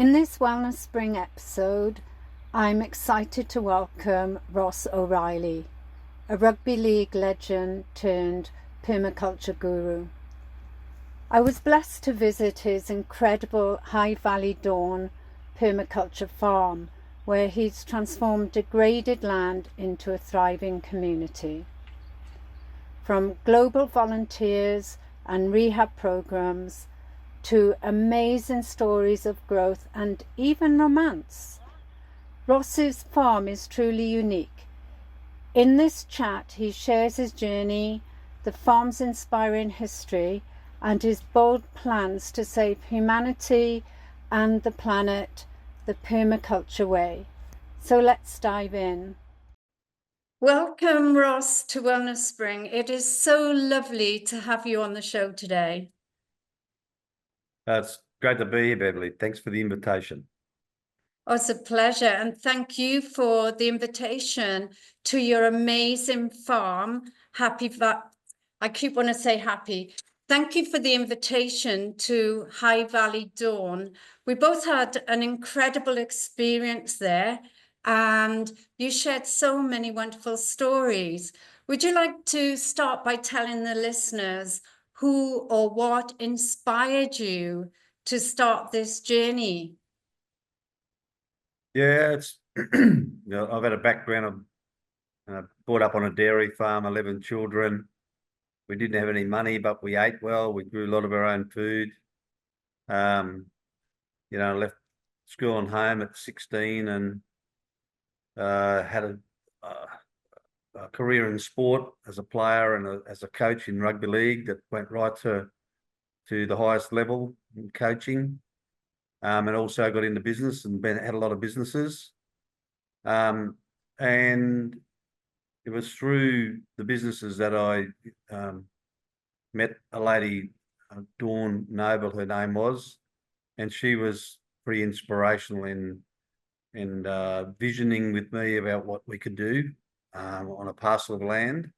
In this Wellness Spring episode, I'm excited to welcome Ross O'Reilly, a Rugby League legend turned permaculture guru. I was blessed to visit his incredible High Valley Dawn permaculture farm, where he's transformed degraded land into a thriving community. From global volunteers and rehab programs to amazing stories of growth and even romance, Ross's farm is truly unique. In this chat, he shares his journey, the farm's inspiring history, and his bold plans to save humanity and the planet the permaculture way. So let's dive in. Welcome, Ross, to Wellness Spring. It is so lovely to have you on the show today. It's great to be here, Beverley. Thanks for the invitation. Oh, it's a pleasure. And thank you for the invitation to your amazing farm. I keep wanting to say happy. Thank you for the invitation to High Valley Dawn. We both had an incredible experience there, and you shared so many wonderful stories. Would you like to start by telling the listeners who or what inspired you to start this journey? Yeah, it's I've had a background of brought up on a dairy farm, 11 children. We didn't have any money, but we ate well. We grew a lot of our own food. Left school and home at 16 and had a career in sport as a player and as a coach in rugby league that went right to the highest level in coaching. And also got into business and had a lot of businesses. And it was through the businesses that I met a lady, Dawn Noble, her name was, and she was pretty inspirational in visioning with me about what we could do on a parcel of land,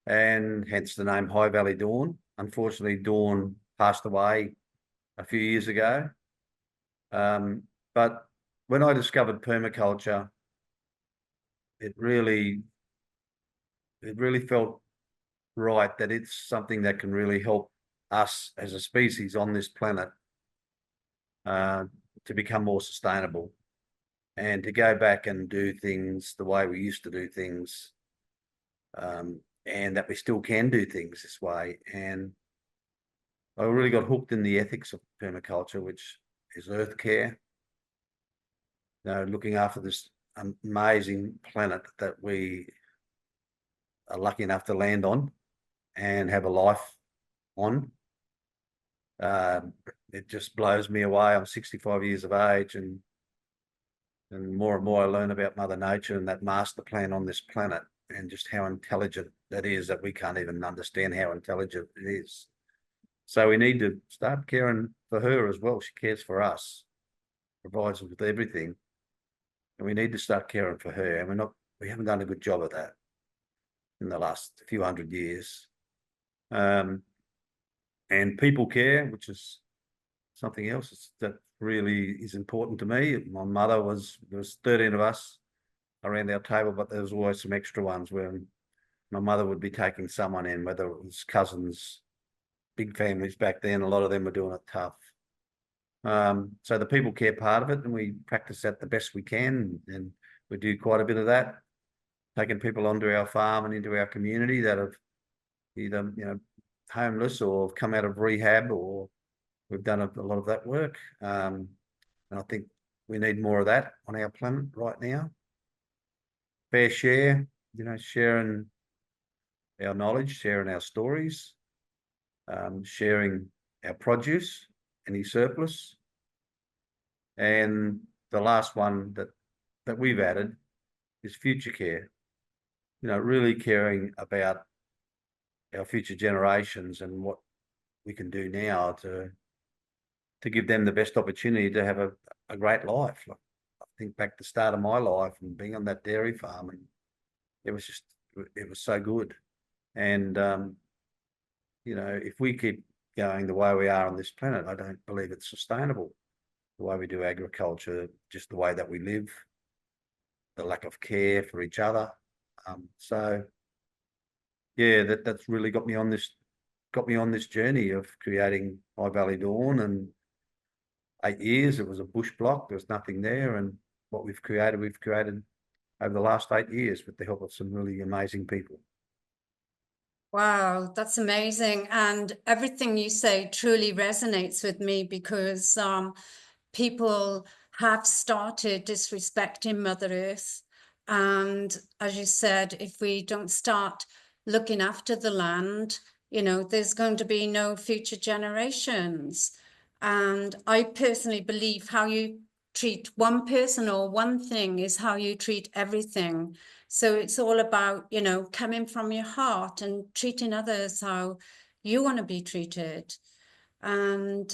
and hence the name High Valley Dawn. Unfortunately, Dawn passed away a few years ago. But when I discovered permaculture, it really felt right that it's something that can really help us as a species on this planet to become more sustainable and to go back and do things the way we used to do things, and that we still can do things this way. And I really got hooked in the ethics of permaculture, which is earth care, looking after this amazing planet that we are lucky enough to land on and have a life on. It just blows me away. I'm 65 years of age, and more and more I learn about Mother Nature and that master plan on this planet, and just how intelligent that is, that we can't even understand how intelligent it is. So we need to start caring for her as well. She cares for us, provides us with everything, and we need to start caring for her. And we haven't done a good job of that in the last few hundred years. And people care, which is something else that really is important to me. My mother there was 13 of us around our table, but there was always some extra ones where my mother would be taking someone in, whether it was cousins, big families back then. A lot of them were doing it tough. So the people care part of it, and we practice that the best we can, and we do quite a bit of that, taking people onto our farm and into our community that have either homeless or have come out of rehab, or we've done a lot of that work. And I think we need more of that on our planet right now. Fair share, sharing our knowledge, sharing our stories, sharing our produce, any surplus. And the last one that we've added is future care. Really caring about our future generations and what we can do now to give them the best opportunity to have a great life. Like, I think back to the start of my life and being on that dairy farm, and it was so good. And if we keep going the way we are on this planet, I don't believe it's sustainable. the way we do agriculture, just the way that we live, the lack of care for each other. So yeah, that's really got me on this journey of creating High Valley Dawn. And 8 years, it was a bush block. There was nothing there, and what we've created over the last 8 years with the help of some really amazing people. Wow, that's amazing. And everything you say truly resonates with me, because people have started disrespecting Mother Earth. And as you said, if we don't start looking after the land, there's going to be no future generations. And I personally believe how you treat one person or one thing is how you treat everything. So it's all about, coming from your heart and treating others how you want to be treated. And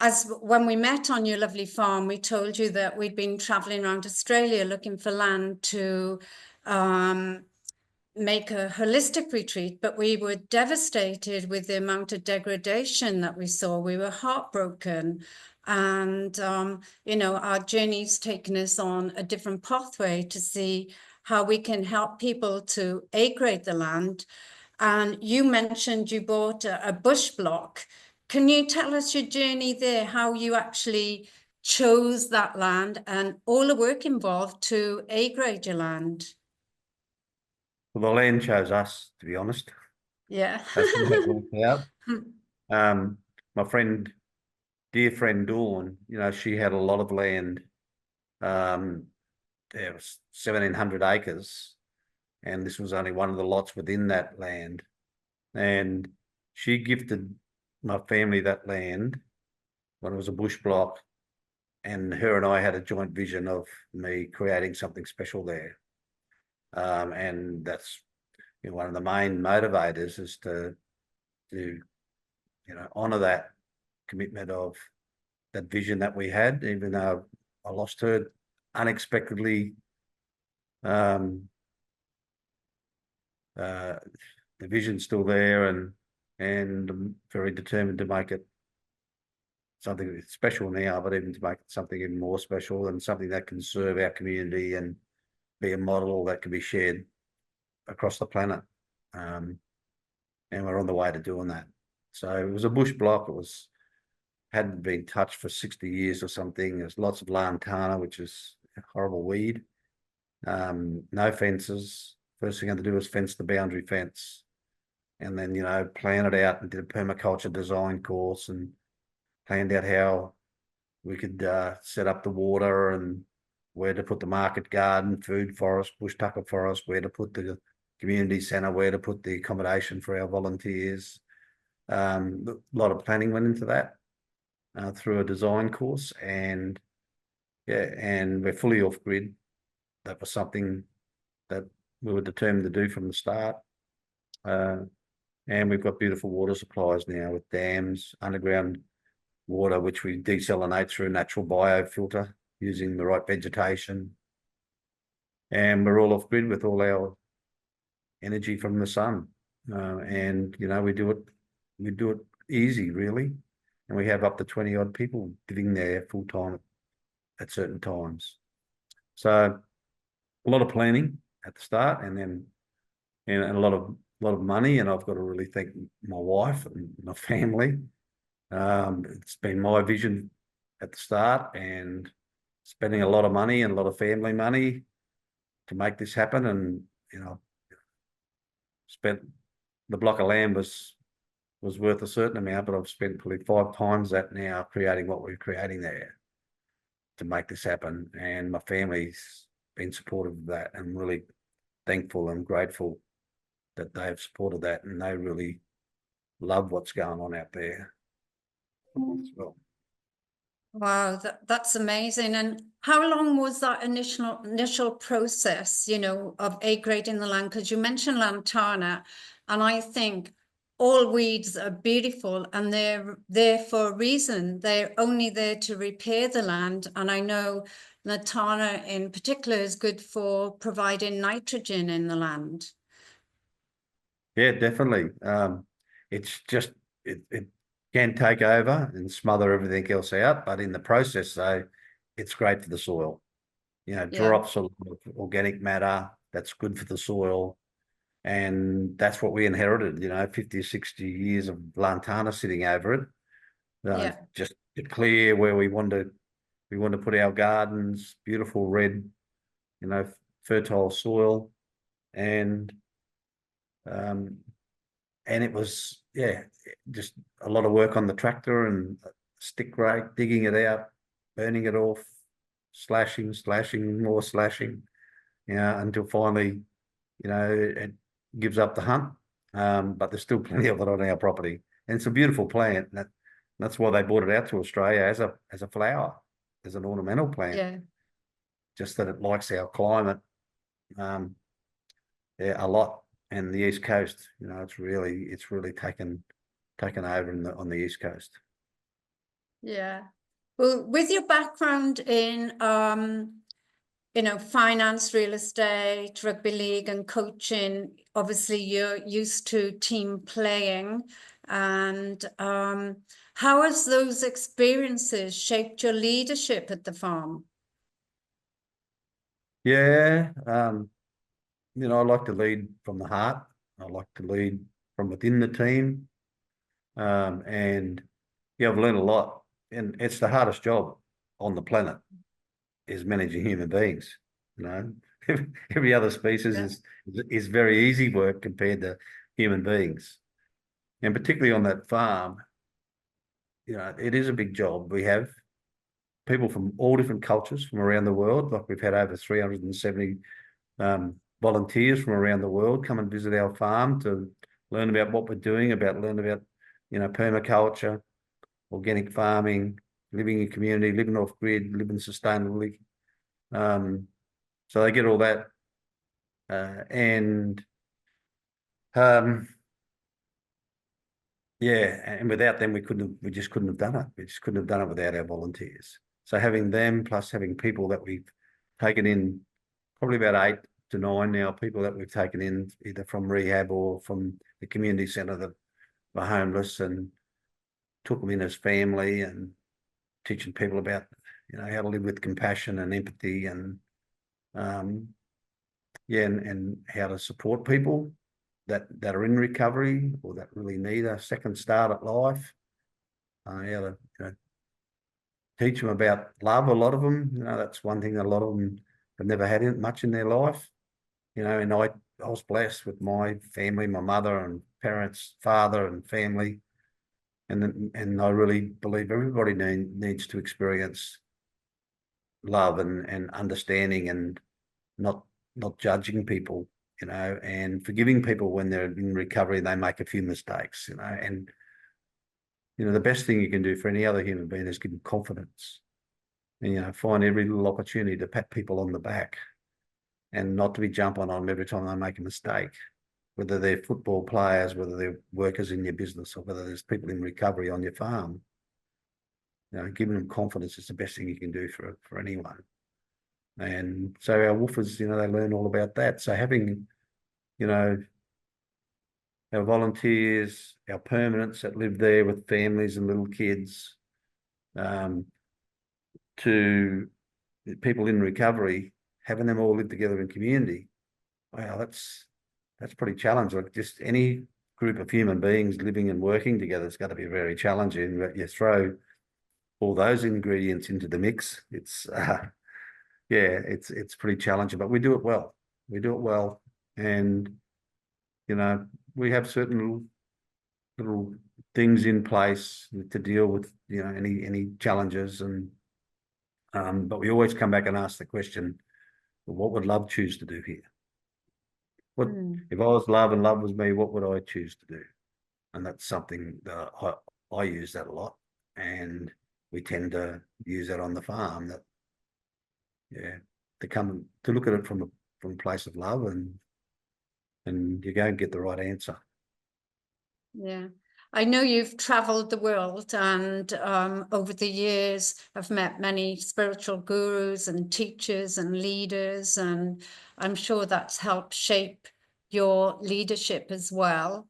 as when we met on your lovely farm, we told you that we'd been traveling around Australia looking for land to make a holistic retreat, but we were devastated with the amount of degradation that we saw. We were heartbroken. And, our journey's taken us on a different pathway to see how we can help people to A-grade the land. And you mentioned you bought a bush block. Can you tell us your journey there, how you actually chose that land and all the work involved to A-grade your land? Well, the land chose us, to be honest. Yeah. That's how it worked out. My dear friend Dawn, she had a lot of land. There was 1,700 acres, and this was only one of the lots within that land. And she gifted my family that land when it was a bush block, and her and I had a joint vision of me creating something special there. And that's one of the main motivators is to honour that commitment of that vision that we had, even though I lost her unexpectedly. The vision's still there, and I'm very determined to make it something that's special now, but even to make it something even more special and something that can serve our community and be a model that can be shared across the planet. And we're on the way to doing that. So it was a bush block. Hadn't been touched for 60 years or something. There's lots of lantana, which is a horrible weed. No fences. First thing I had to do was fence the boundary fence, and then plan it out and did a permaculture design course and planned out how we could set up the water and where to put the market garden, food forest, bush tucker forest, where to put the community centre, where to put the accommodation for our volunteers. A lot of planning went into that through a design course, and we're fully off grid. That was something that we were determined to do from the start. And we've got beautiful water supplies now with dams, underground water, which we desalinate through a natural biofilter using the right vegetation. And we're all off grid with all our energy from the sun. And we do it easy, really. And we have up to 20 odd people living there full time at certain times. So a lot of planning at the start, and then a lot of money. And I've got to really thank my wife and my family. It's been my vision at the start, and spending a lot of money and a lot of family money to make this happen. And spent the block of land was worth a certain amount, but I've spent probably 5 times that now creating what we're creating there to make this happen. And my family's been supportive of that, and really thankful and grateful that they've supported that, and they really love what's going on out there as well. Wow, that's amazing. And how long was that initial process, of A-grading the land? Because you mentioned lantana, and I think all weeds are beautiful and they're there for a reason. They're only there to repair the land. And I know lantana in particular is good for providing nitrogen in the land. Yeah, definitely. It's just can take over and smother everything else out, but in the process, though, it's great for the soil. You know, Yeah. drops a lot of organic matter that's good for the soil. And that's what we inherited, 50 or 60 years of lantana sitting over it. Yeah. Just to clear where we want to put our gardens, beautiful red, fertile soil. And it was, just a lot of work on the tractor and stick rake, digging it out, burning it off, slashing, more slashing, until finally, it gives up the hunt. But there's still plenty of it on our property. And it's a beautiful plant. That's why they brought it out to Australia as a flower, as an ornamental plant. Yeah. Just that it likes our climate a lot. And the East Coast, it's really taken over on the East Coast. Yeah. Well, with your background in finance, real estate, rugby league and coaching, obviously you're used to team playing. And how has those experiences shaped your leadership at the farm? Yeah. I like to lead from the heart. I like to lead from within the team. And I've learned a lot. And it's the hardest job on the planet is managing human beings. Every other species is very easy work compared to human beings. And particularly on that farm, it is a big job. We have people from all different cultures from around the world. Like we've had over 370 volunteers from around the world come and visit our farm to learn about what we're doing, learn about, permaculture, organic farming, living in community, living off grid, living sustainably. So they get all that. And without them, we just couldn't have done it. We just couldn't have done it without our volunteers. So having them, plus having people that we've taken in, probably about 8 to 9 now, people that we've taken in either from rehab or from the community centre that were homeless, and took them in as family, and teaching people about, how to live with compassion and empathy, and and how to support people that are in recovery or that really need a second start at life. How to teach them about love. A lot of them, that's one thing. A lot of them have never had much in their life, and I was blessed with my family, my mother and parents, father and family, and I really believe everybody needs to experience love and understanding, and not judging people, and forgiving people when they're in recovery and they make a few mistakes, and the best thing you can do for any other human being is give them confidence, and find every little opportunity to pat people on the back, and not to be jumping on them every time they make a mistake, whether they're football players, whether they're workers in your business, or whether there's people in recovery on your farm. Giving them confidence is the best thing you can do for anyone. And so our woofers, they learn all about that. So having, our volunteers, our permanents that live there with families and little kids, to people in recovery, having them all live together in community. Wow, that's pretty challenging. Like just any group of human beings living and working together is going to be very challenging. But you throw all those ingredients into the mix, it's it's pretty challenging, but we do it well. And we have certain little things in place to deal with any challenges, and but we always come back and ask the question, well, what would love choose to do here? If I was love and love was me, what would I choose to do? And that's something that I use that a lot, and we tend to use that on the farm, that to come to look at it from a place of love, and you go and get the right answer. Yeah, I know you've traveled the world, and over the years have met many spiritual gurus and teachers and leaders, and I'm sure that's helped shape your leadership as well.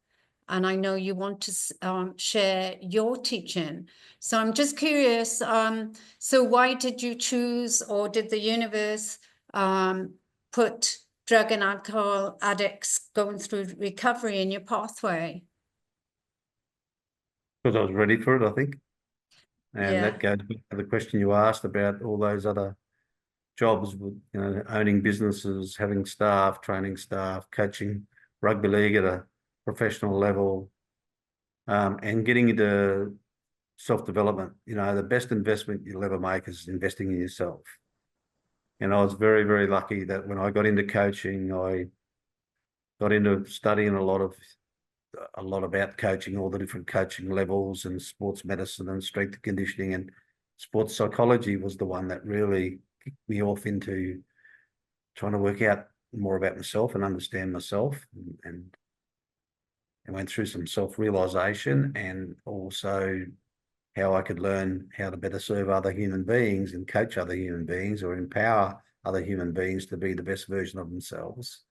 and I know you want to share your teaching. So I'm just curious, so why did you choose, or did the universe put drug and alcohol addicts going through recovery in your pathway? Because I was ready for it, I think. And Yeah. that goes back to the question you asked about all those other jobs with, owning businesses, having staff, training staff, coaching rugby league at a professional level, and getting into self-development. The best investment you'll ever make is investing in yourself. And I was very, very lucky that when I got into coaching, I got into studying a lot about coaching, all the different coaching levels, and sports medicine and strength and conditioning, and sports psychology was the one that really kicked me off into trying to work out more about myself and understand myself, and went through some self-realization, and also how I could learn how to better serve other human beings and coach other human beings, or empower other human beings to be the best version of themselves.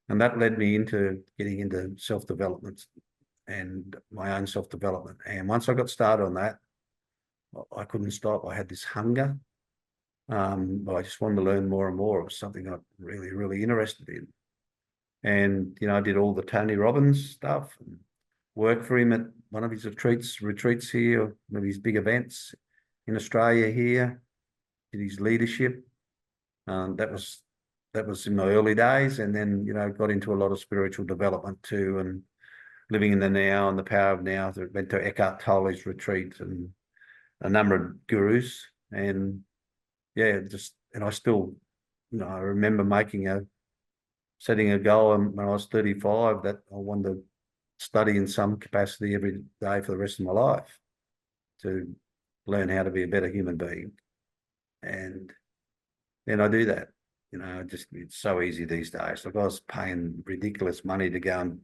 And that led me into getting into self-development and my own self-development. And once I got started on that, I couldn't stop. I had this hunger. But I just wanted to learn more and more. It was something I'm really, really interested in. And, I did all the Tony Robbins stuff, and worked for him at one of his retreats here, one of his big events in Australia here, did his leadership. That was in my early days. And then, got into a lot of spiritual development too, and living in the now and the power of now. So went to Eckhart Tolle's retreat and a number of gurus. And yeah, and I still, I remember setting a goal when I was 35 that I wanted to study in some capacity every day for the rest of my life to learn how to be a better human being. And then I do that. It's so easy these days. Like, I was paying ridiculous money to go and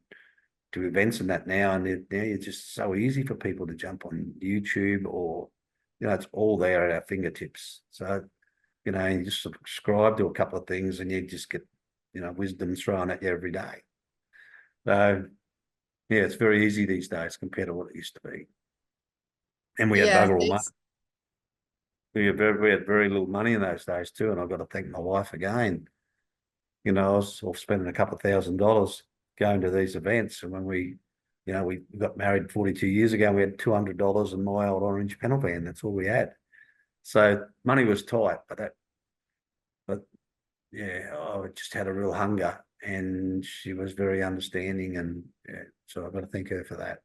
to events and that now, and now it's just so easy for people to jump on YouTube, or, it's all there at our fingertips. So, you just subscribe to a couple of things and you just get, wisdom thrown at you every day. So, yeah, it's very easy these days compared to what it used to be. And we had Yeah, bugger all money. We had very little money in those days too, and I've got to thank my wife again. I was spending a couple of $1,000s going to these events, and when we got married 42 years ago, we had $200 in my old orange panel van. That's all we had. So money was tight, but yeah, I just had a real hunger, and she was very understanding, and yeah, so I've got to thank her for that.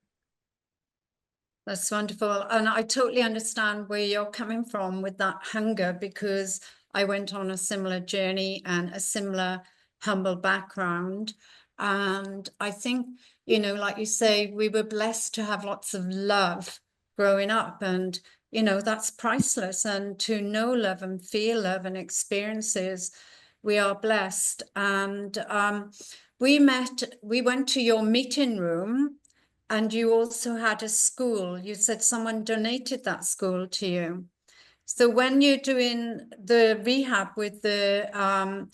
that's wonderful. And I totally understand where you're coming from with that hunger, because I went on a similar journey and a similar humble background. And I think, like you say, we were blessed to have lots of love growing up, and, that's priceless. And to know love and feel love and experiences, we are blessed. And we went to your meeting room. And you also had a school. You said someone donated that school to you. So when you're doing the rehab with the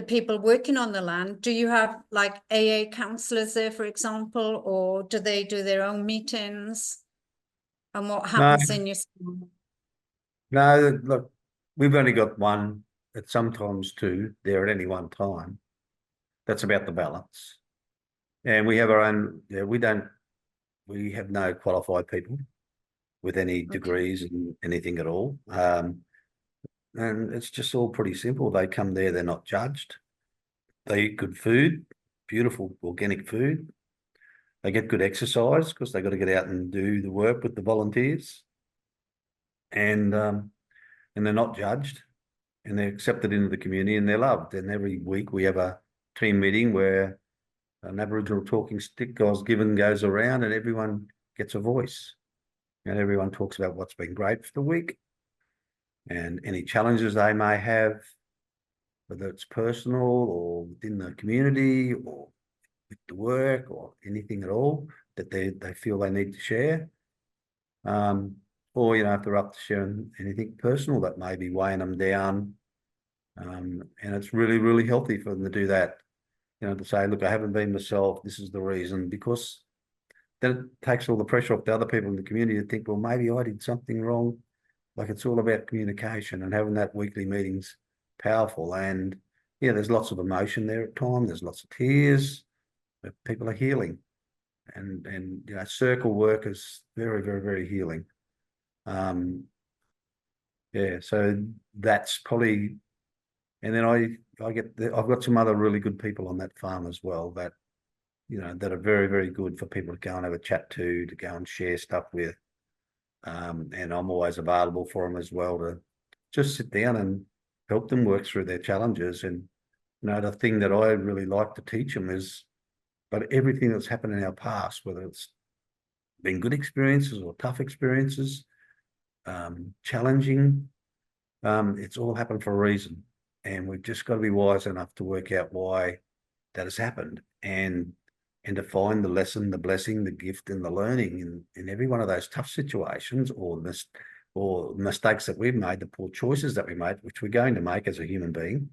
people working on the land, do you have like AA counselors there, for example, or do they do their own meetings? And what No, happens in your school? no, look, we've only got one, at sometimes two, there at any one time. That's about the balance. And we have our own, we have no qualified people with any Okay. degrees in anything at all. And it's just all pretty simple. They come there, they're not judged. They eat good food, beautiful organic food. They get good exercise because they got to get out and do the work with the volunteers. And they're not judged, and they're accepted into the community, and they're loved. And every week we have a team meeting where an Aboriginal talking stick goes around, and everyone gets a voice. And everyone talks about what's been great for the week and any challenges they may have, whether it's personal or within the community or with the work or anything at all that they feel they need to share. Or, if they're up to sharing anything personal that may be weighing them down. And it's really, really healthy for them to do that, to say, look, I haven't been myself. This is the reason, because then it takes all the pressure off the other people in the community to think, well, maybe I did something wrong. Like, it's all about communication, and having that weekly meetings powerful. And yeah, there's lots of emotion there at times. There's lots of tears, but people are healing, and you know, circle work is very, very, very healing. Yeah, so that's probably, and then I've got some other really good people on that farm as well that, you know, that are very, very good for people to go and have a chat to go and share stuff with. And I'm always available for them as well to just sit down and help them work through their challenges. And, you know, the thing that I really like to teach them is, but everything that's happened in our past, whether it's been good experiences or tough experiences, challenging, it's all happened for a reason. And we've just got to be wise enough to work out why that has happened, and to find the lesson, the blessing, the gift, and the learning in every one of those tough situations, or mistakes that we've made, the poor choices that we made, which we're going to make as a human being,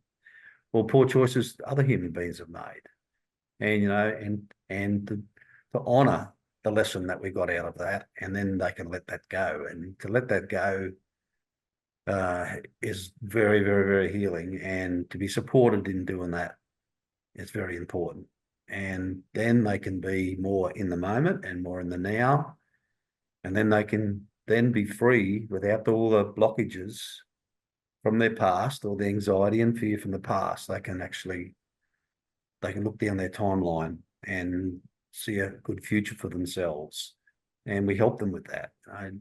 or poor choices other human beings have made. And, you know, and to honour the lesson that we got out of that, and then they can let that go. And to let that go is very, very, very healing, and to be supported in doing that is very important. And then they can be more in the moment and more in the now, and then they can then be free without all the blockages from their past, or the anxiety and fear from the past. They can look down their timeline and see a good future for themselves, and we help them with that.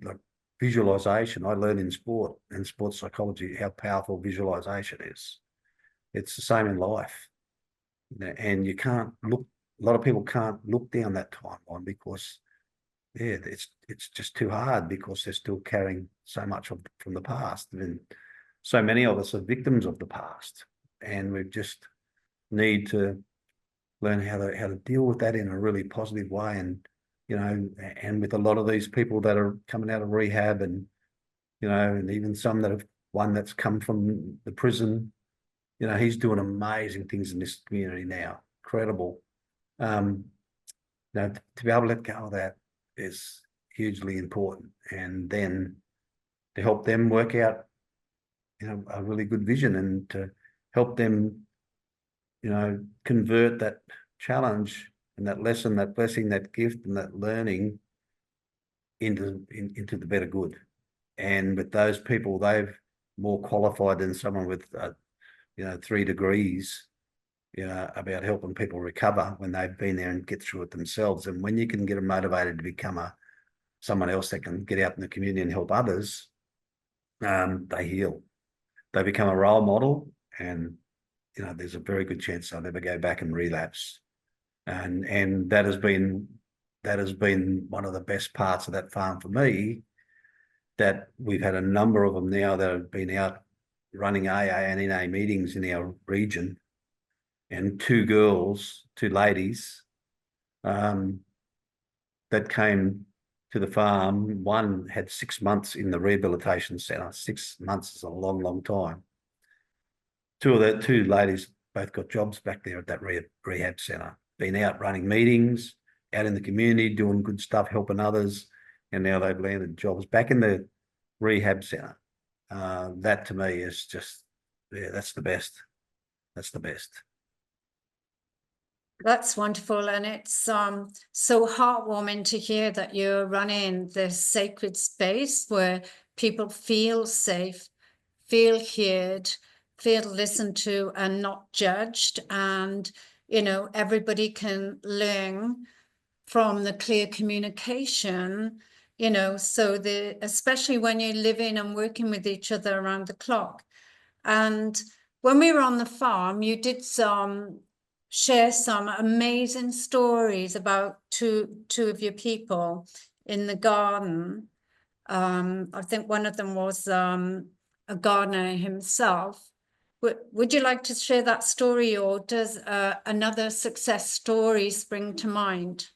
Like visualization, I learned in sport and sports psychology how powerful visualization is. It's the same in life. And you can't look, a lot of people can't look down that timeline because, yeah, it's just too hard, because they're still carrying so much from the past. And so many of us are victims of the past, and we just need to learn how to deal with that in a really positive way. And, you know, and with a lot of these people that are coming out of rehab, and, you know, and even some that have, one that's come from the prison, you know, he's doing amazing things in this community now. Incredible. You know, to be able to let go of that is hugely important. And then to help them work out, you know, a really good vision, and to help them, you know, convert that challenge and that lesson, that blessing, that gift, and that learning into the better good. And with those people, they've more qualified than someone with, you know, 3 degrees, you know, about helping people recover when they've been there and get through it themselves. And when you can get them motivated to become someone else that can get out in the community and help others, they heal. They become a role model, and, you know, there's a very good chance they'll never go back and relapse. And that has been one of the best parts of that farm for me, that we've had a number of them now that have been out running AA and NA meetings in our region, and 2 ladies, that came to the farm. One had 6 months in the rehabilitation centre. 6 months is a long, long time. 2 ladies both got jobs back there at that rehab centre, been out running meetings, out in the community, doing good stuff, helping others, and now they've landed jobs back in the rehab centre. That to me is just, yeah, that's the best. That's the best. That's wonderful, and it's so heartwarming to hear that you're running this sacred space where people feel safe, feel heard, feel listened to and not judged, and, you know, everybody can learn from the clear communication, you know, so especially when you're living and working with each other around the clock. And when we were on the farm, you did share some amazing stories about two of your people in the garden. I think one of them was a gardener himself. Would you like to share that story, or does another success story spring to mind?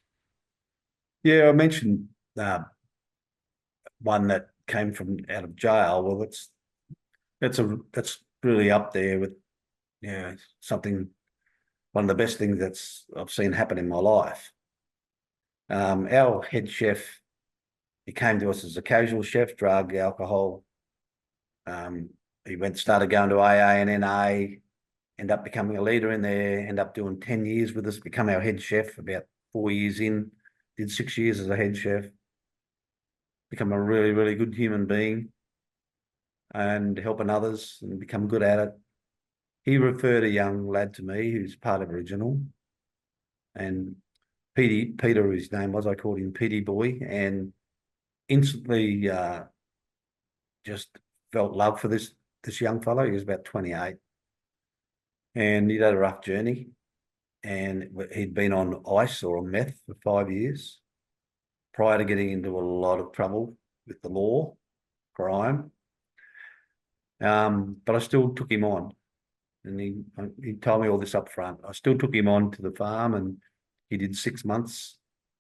Yeah, I mentioned one that came from out of jail. Well, that's really up there with, yeah, something, one of the best things I've seen happen in my life. Our head chef, he came to us as a casual chef, drug, alcohol. He started going to AA and NA, ended up becoming a leader in there, ended up doing 10 years with us, become our head chef about 4 years in, did 6 years as a head chef, become a really, really good human being and helping others and become good at it. He referred a young lad to me who's part of Original, and Peter, his name was, I called him Petey Boy, and instantly just felt love for this young fellow. He was about 28, and he'd had a rough journey, and he'd been on ice or on meth for 5 years prior to getting into a lot of trouble with the law, crime. But I still took him on, and he told me all this up front. I still took him on to the farm, and he did 6 months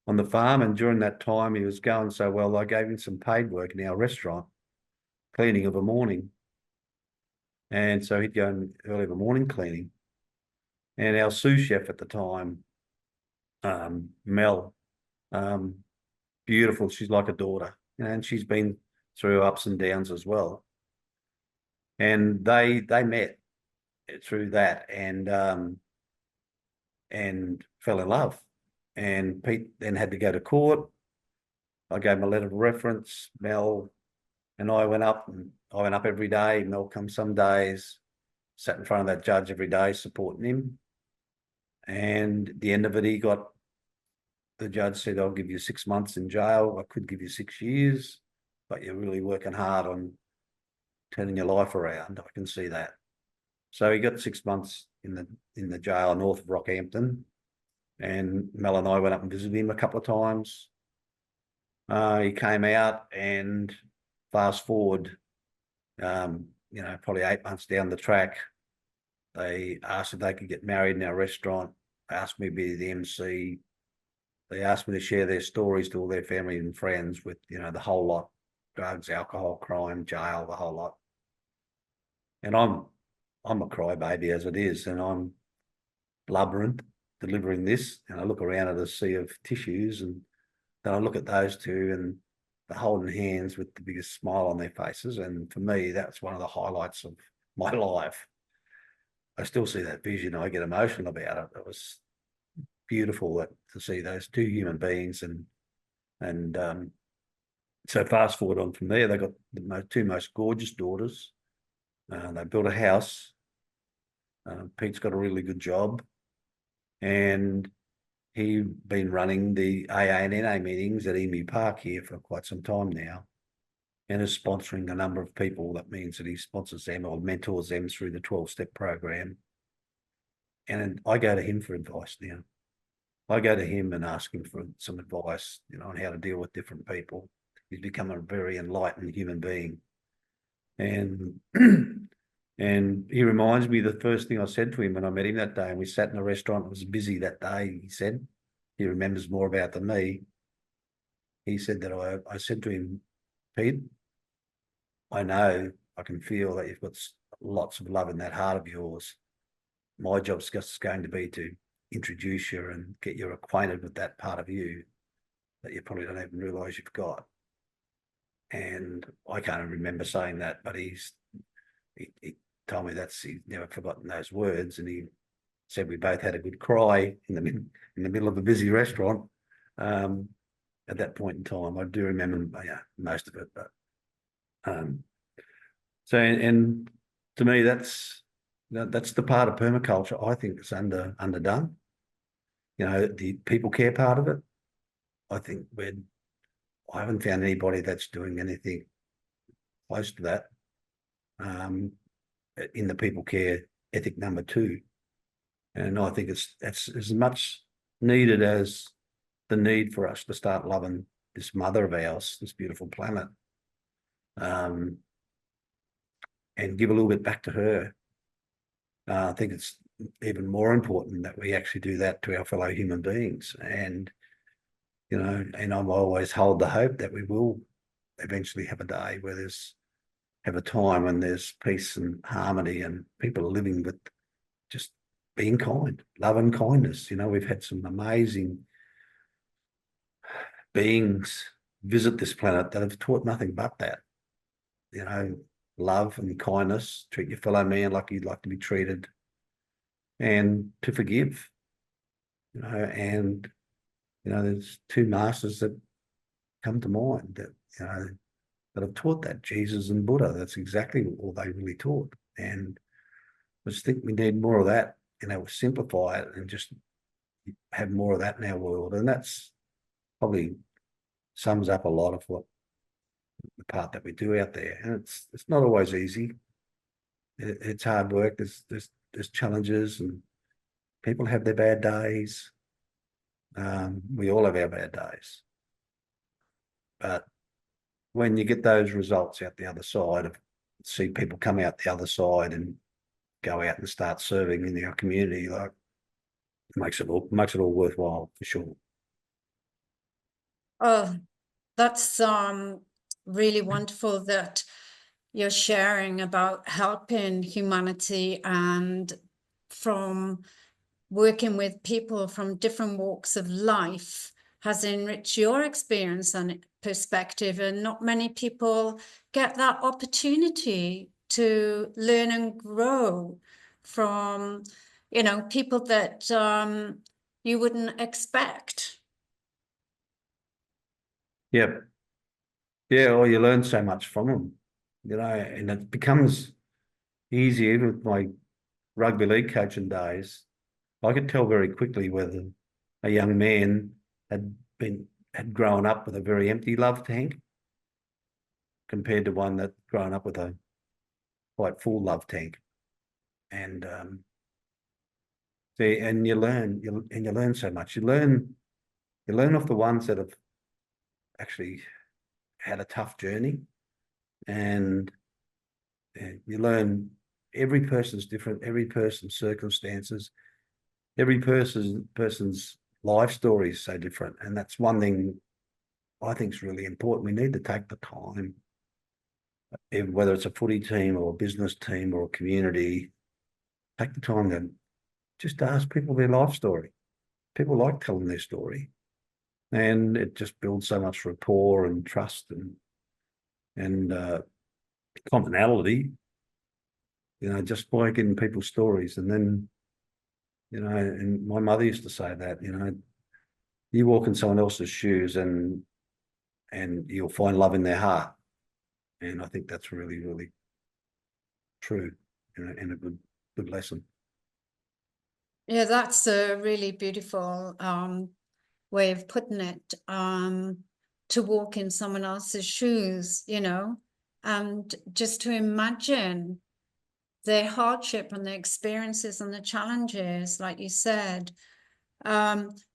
on the farm. And during that time, he was going so well, I gave him some paid work in our restaurant, cleaning of a morning. And so he'd go in early of a morning cleaning. And our sous chef at the time, Mel, beautiful. She's like a daughter, and she's been through ups and downs as well. And they met through that, and fell in love. And Pete then had to go to court. I gave him a letter of reference. Mel and I went up, and I went up every day. Mel come some days, sat in front of that judge every day, supporting him. And at the end of it, the judge said, I'll give you 6 months in jail. I could give you 6 years, but you're really working hard on turning your life around. I can see that. So he got 6 months in the jail north of Rockhampton, and Mel and I went up and visited him a couple of times. He came out, and fast forward, probably 8 months down the track, they asked if they could get married in our restaurant. They asked me to be the MC. They asked me to share their stories to all their family and friends with, the whole lot: drugs, alcohol, crime, jail, the whole lot. And I'm a crybaby as it is, and I'm blubbering, delivering this, and I look around at a sea of tissues, and then I look at those two, and they're holding hands with the biggest smile on their faces. And for me, that's one of the highlights of my life. I still see that vision. I get emotional about it. It was beautiful to see those two human beings, and so fast forward on from there, they got the two most gorgeous daughters. They built a house. Pete's got a really good job, and he's been running the AA and NA meetings at Emu Park here for quite some time now, and is sponsoring a number of people. That means that he sponsors them or mentors them through the 12-step program. And I go to him for advice now. I go to him and ask him for some advice, on how to deal with different people. He's become a very enlightened human being. And and he reminds me, the first thing I said to him when I met him that day, and we sat in a restaurant, it was busy that day, he said, he remembers more about than me. He said that I said to him, Pete, I know, I can feel that you've got lots of love in that heart of yours. My job's just going to be to introduce you and get you acquainted with that part of you that you probably don't even realise you've got. And I can't remember saying that, but he told me he's never forgotten those words. And he said we both had a good cry in the middle of a busy restaurant at that point in time. I do remember most of it, but so, and to me, that's the part of permaculture I think is underdone. The people care part of it. I think I haven't found anybody that's doing anything close to that in the people care ethic number 2. And I think that's as much needed as the need for us to start loving this mother of ours, this beautiful planet, and give a little bit back to her. I think it's even more important that we actually do that to our fellow human beings. And, and I always hold the hope that we will eventually have a day where have a time when there's peace and harmony, and people are living with just being kind, love and kindness. We've had some amazing beings visit this planet that have taught nothing but that. Love and kindness, treat your fellow man like you'd like to be treated, and to forgive. There's two masters that come to mind that have taught that, Jesus and Buddha. That's exactly all they really taught. And I just think we need more of that, simplify it and just have more of that in our world. And that's probably sums up a lot of what the part that we do out there. And it's not always easy. It's hard work. There's challenges, and people have their bad days. We all have our bad days. But when you get those results out the other side, see people come out the other side and go out and start serving in our community, like, it makes it all worthwhile for sure. Oh, that's really wonderful that you're sharing about helping humanity, and from working with people from different walks of life has enriched your experience and perspective. And not many people get that opportunity to learn and grow from, people that you wouldn't expect. Yeah. Yeah, or you learn so much from them, and it becomes easy. Even with my rugby league coaching days, I could tell very quickly whether a young man had grown up with a very empty love tank compared to one that grown up with a quite full love tank. And you learn so much. You learn off the ones that have actually had a tough journey, and you learn every person's different, every person's circumstances, every person's life story is so different. And that's one thing I think is really important. We need to take the time, whether it's a footy team or a business team or a community, take the time to just ask people their life story. People like telling their story, and it just builds so much rapport and trust and commonality, just by getting people's stories. And then, and my mother used to say that, you walk in someone else's shoes and you'll find love in their heart. And I think that's really, really true, and a good lesson. Yeah, that's a really beautiful way of putting it, to walk in someone else's shoes, and just to imagine their hardship and their experiences and the challenges, like you said.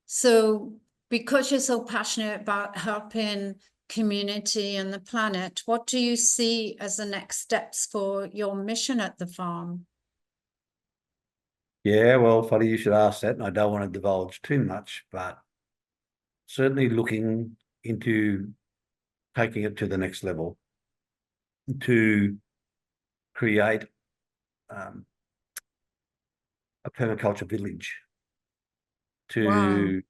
So because you're so passionate about helping community and the planet, what do you see as the next steps for your mission at the farm? Yeah, well, funny you should ask that, and I don't want to divulge too much, but certainly looking into taking it to the next level, to create a permaculture village, Wow.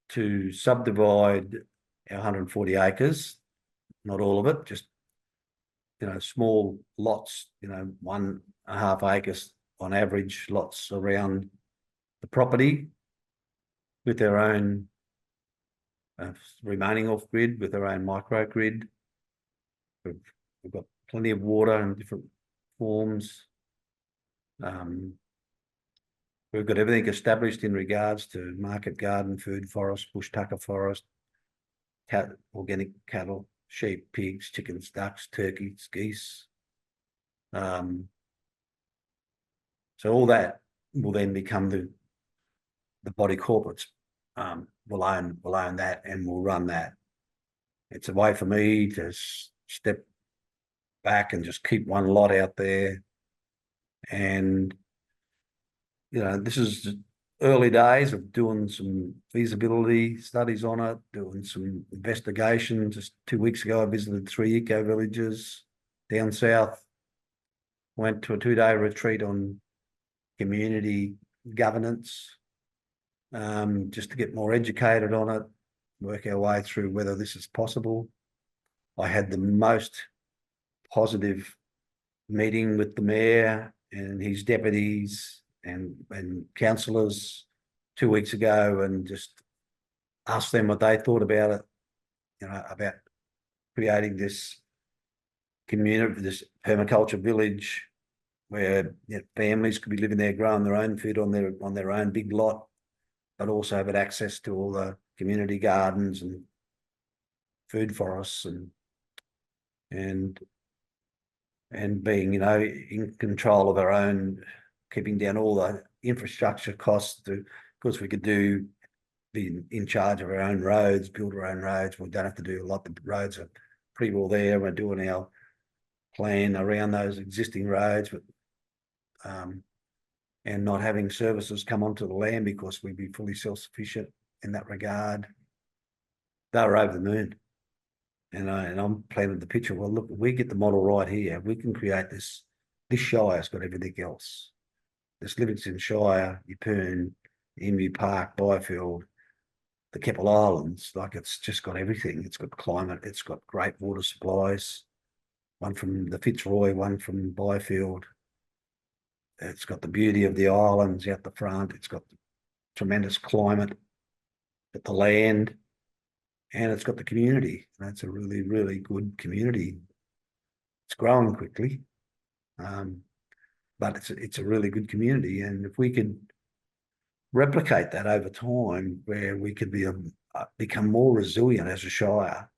to subdivide our 140 acres, not all of it, just small lots, 1.5 acres on average, lots around the property, with their own remaining off grid, with their own microgrid. We've got plenty of water in different forms. We've got everything established in regards to market garden, food forest, bush tucker forest, organic cattle, sheep, pigs, chickens, ducks, turkeys, geese. So all that will then become the body corporates. Will own that, and will run that. It's a way for me to step back and just keep one lot out there. And this is early days of doing some feasibility studies on it, doing some investigation. Just 2 weeks ago, I visited 3 eco villages down south. Went to a 2-day retreat on community governance, just to get more educated on it. work our way through whether this is possible. I had the most positive meeting with the mayor and his deputies and councillors 2 weeks ago, and just asked them what they thought about it, about creating this community, this permaculture village where families could be living there, growing their own food on their own big lot, but also have access to all the community gardens and food forests and being, in control of our own, keeping down all the infrastructure costs because we could be in charge of our own roads, build our own roads. We don't have to do a lot. The roads are pretty well there. We're doing our plan around those existing roads, but and not having services come onto the land because we'd be fully self-sufficient in that regard. They were over the moon. And I'm planning the picture. Well, look, we get the model right here. We can create this. This shire's got everything else. This Livingston Shire, Yeppoon, Emu Park, Byfield, the Keppel Islands, like it's just got everything. It's got climate. It's got great water supplies. One from the Fitzroy, one from Byfield. It's got the beauty of the islands out the front. It's got tremendous climate, but the land, and it's got the community. That's a really, really good community. It's growing quickly, but it's a really good community. And if we could replicate that over time, where we could become more resilient as a shire,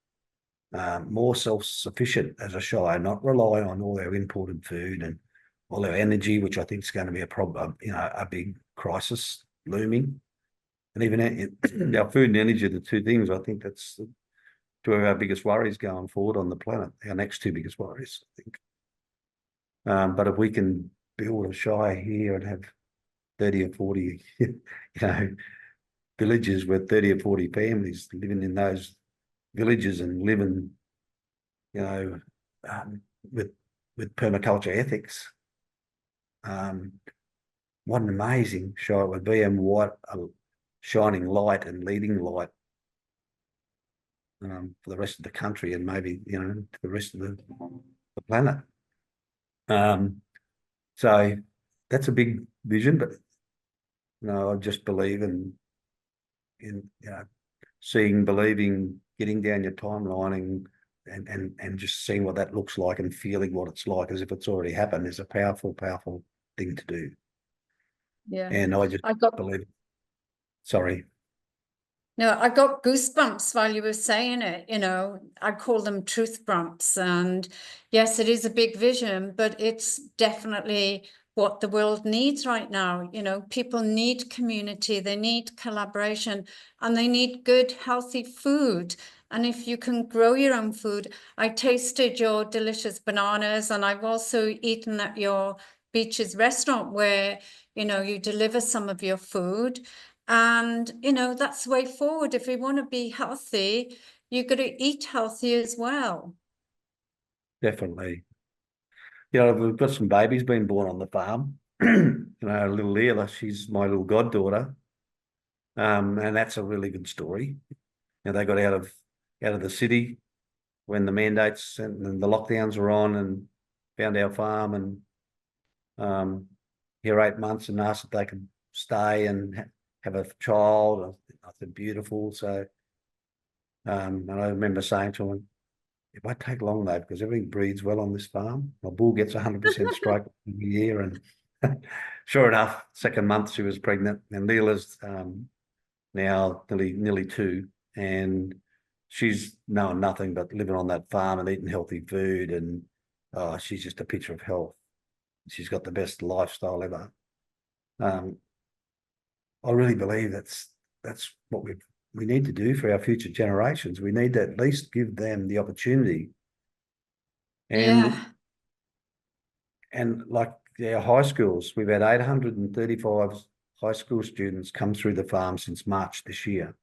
more self-sufficient as a shire, not rely on all our imported food and all our energy, which I think is going to be a problem, a big crisis looming. And even our food and energy are the two things. I think that's two of our biggest worries going forward on the planet, our next two biggest worries, I think. But if we can build a shire here and have 30 or 40, villages with 30 or 40 families living in those villages and living, with permaculture ethics, what an amazing shire it would be, and what a shining light and leading light for the rest of the country, and maybe to the rest of the planet. So that's a big vision, but I just believe in seeing, believing, getting down your timeline and just seeing what that looks like and feeling what it's like as if it's already happened is a powerful thing to do. Yeah. And I just believe. Sorry. No, I got goosebumps while you were saying it. I call them truth bumps. And yes, it is a big vision, but it's definitely what the world needs right now. People need community, they need collaboration, and they need good, healthy food. And if you can grow your own food, I tasted your delicious bananas, and I've also eaten at your Beaches restaurant where, you deliver some of your food. And, that's the way forward. If we want to be healthy, you've got to eat healthy as well. Definitely. We've got some babies being born on the farm. Little Leila, she's my little goddaughter. And that's a really good story. They got out of the city when the mandates and the lockdowns were on, and found our farm, and here 8 months, and asked if they could stay and have a child. I said, beautiful. So, and I remember saying to them, it won't take long though, because everything breeds well on this farm. My bull gets 100% stroke every year, and sure enough, second month she was pregnant, and Leila's now nearly 2, and she's known nothing but living on that farm and eating healthy food, and she's just a picture of health. She's got the best lifestyle ever. I really believe that's what we need to do for our future generations. We need to at least give them the opportunity. And like our high schools, we've had 835 high school students come through the farm since March this year.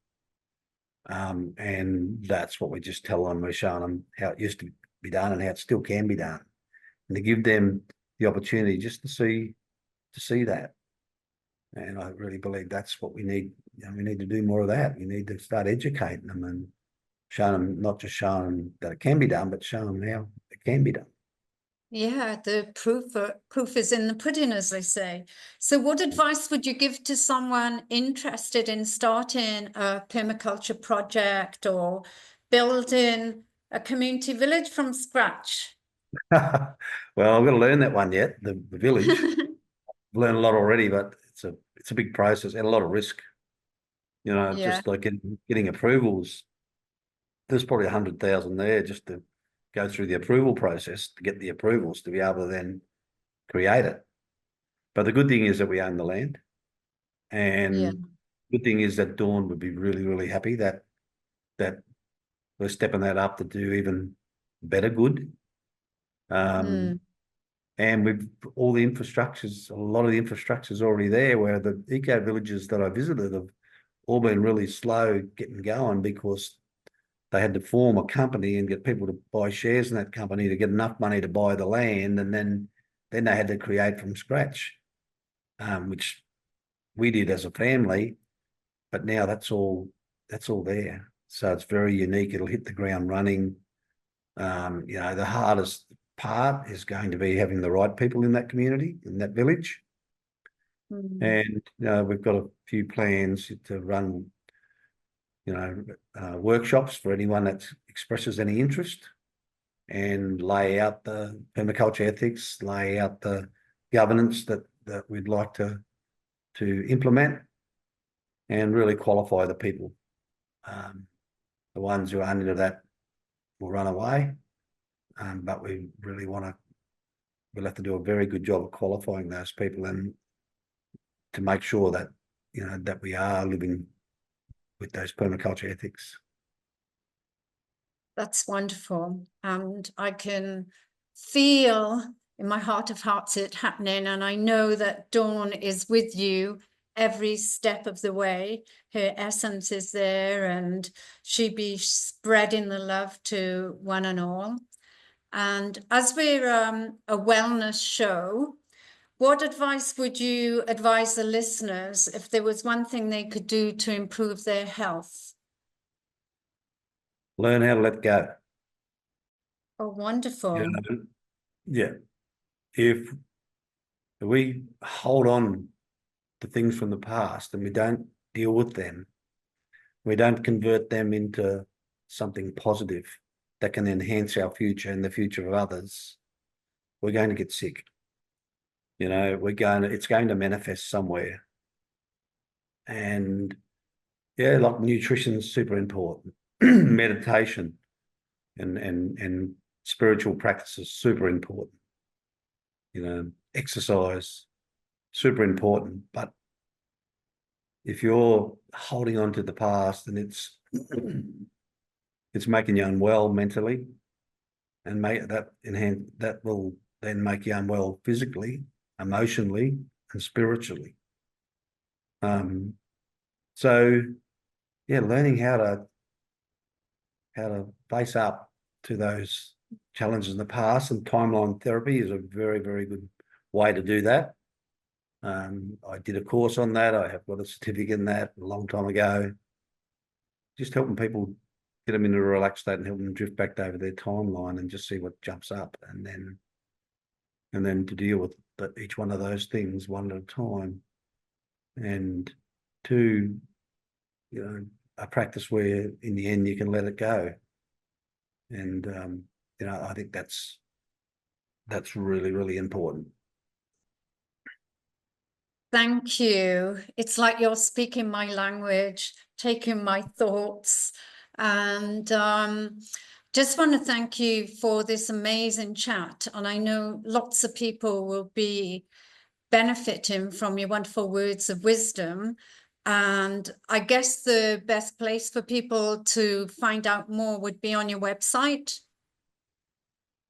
And that's what we just tell them. We're showing them how it used to be done and how it still can be done, and to give them the opportunity just to see that. And I really believe that's what we need. We need to do more of that. We need to start educating them and showing them, not just showing them that it can be done, but showing them how it can be done. Yeah, the proof is in the pudding, as they say. So what advice would you give to someone interested in starting a permaculture project or building a community village from scratch? Well, I've got to learn that one yet. The village. I've learned a lot already, but it's a big process and a lot of risk. Yeah. Just like getting approvals. There's probably 100,000 there just to go through the approval process to get the approvals to be able to then create it. But the good thing is that we own the land, Yeah. and good thing is that Dawn would be really, really happy that we're stepping that up to do even better good. Mm. And we've all the infrastructures, a lot of the infrastructure's already there, where the eco villages that I visited have all been really slow getting going because they had to form a company and get people to buy shares in that company to get enough money to buy the land, and then they had to create from scratch, which we did as a family. But now that's all there. So it's very unique. It'll hit the ground running. The hardest part is going to be having the right people in that community, in that village. Mm. And we've got a few plans to run, workshops for anyone that expresses any interest, and lay out the permaculture ethics, lay out the governance that we'd like to implement, and really qualify the people. The ones who aren't into that will run away, but we really we'll have to do a very good job of qualifying those people and to make sure that that we are living with those permaculture ethics. That's wonderful. And I can feel in my heart of hearts it happening. And I know that Dawn is with you every step of the way. Her essence is there, and she be spreading the love to one and all. And as we're a wellness show, what advice would you advise the listeners if there was one thing they could do to improve their health? Learn how to let go. Oh, wonderful. Yeah. If we hold on to things from the past and we don't deal with them, we don't convert them into something positive that can enhance our future and the future of others, we're going to get sick. It's going to manifest somewhere. And yeah, like nutrition is super important. Meditation and spiritual practices super important. Exercise super important. But if you're holding on to the past and it's making you unwell mentally, and that will then make you unwell physically, emotionally, and spiritually. So yeah, learning how to face up to those challenges in the past, and timeline therapy is a very, very good way to do that. I did a course on that. I have got a certificate in that a long time ago. Just helping people get them into a relaxed state and help them drift back over their timeline and just see what jumps up, and then to deal with each one of those things one at a time. And two, a practice where in the end you can let it go. And I think that's really, really important. Thank you. It's like you're speaking my language, taking my thoughts, and just want to thank you for this amazing chat. And I know lots of people will be benefiting from your wonderful words of wisdom. And I guess the best place for people to find out more would be on your website.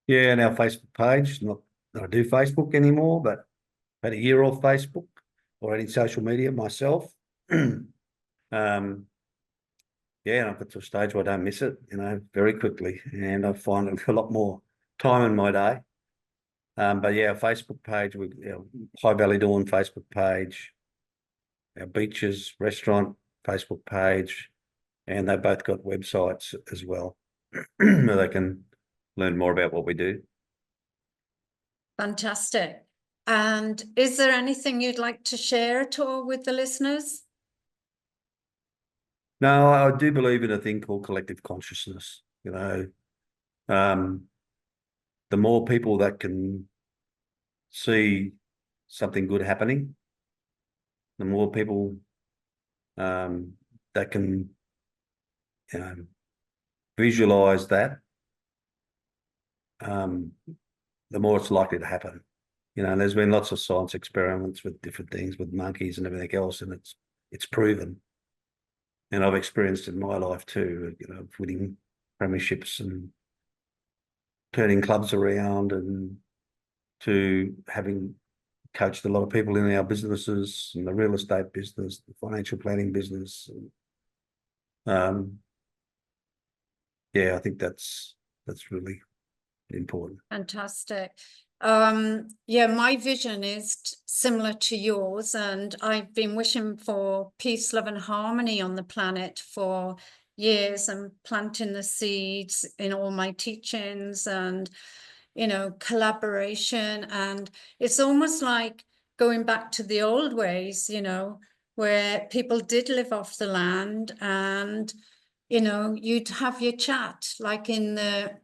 Yeah, and our Facebook page. Not that I do Facebook anymore, but had a year off Facebook or any social media myself. Yeah, and I've got to a stage where I don't miss it, very quickly, and I find a lot more time in my day. But yeah, our Facebook page, High Valley Dawn Facebook page, our beaches, restaurant, Facebook page, and they both got websites as well where they can learn more about what we do. Fantastic. And is there anything you'd like to share at all with the listeners? No, I do believe in a thing called collective consciousness. The more people that can see something good happening, the more people that can visualize that, the more it's likely to happen. And there's been lots of science experiments with different things, with monkeys and everything else, and it's proven. And I've experienced in my life too, winning premierships and turning clubs around, and to having coached a lot of people in our businesses, and the real estate business, the financial planning business. Yeah, I think that's really important. Fantastic. Yeah, my vision is similar to yours, and I've been wishing for peace, love, and harmony on the planet for years, and planting the seeds in all my teachings, and collaboration. And it's almost like going back to the old ways, where people did live off the land, and you'd have your chat, like in the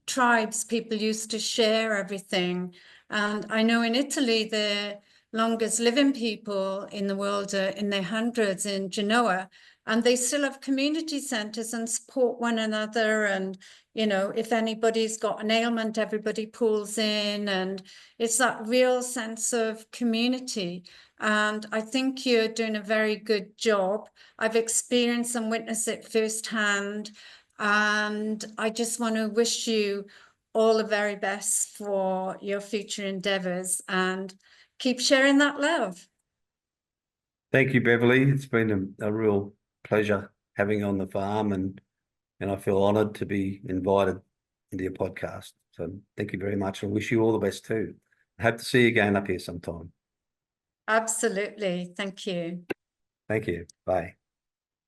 tribes, people used to share everything. And I know in Italy, the longest living people in the world are in their hundreds in Genoa, and they still have community centres and support one another. And, if anybody's got an ailment, everybody pulls in, and it's that real sense of community. And I think you're doing a very good job. I've experienced and witnessed it firsthand. And I just want to wish you all the very best for your future endeavours, and keep sharing that love. Thank you, Beverley. It's been a real pleasure having you on the farm, and I feel honoured to be invited into your podcast. So thank you very much, and wish you all the best too. I hope to see you again up here sometime. Absolutely. Thank you. Thank you. Bye.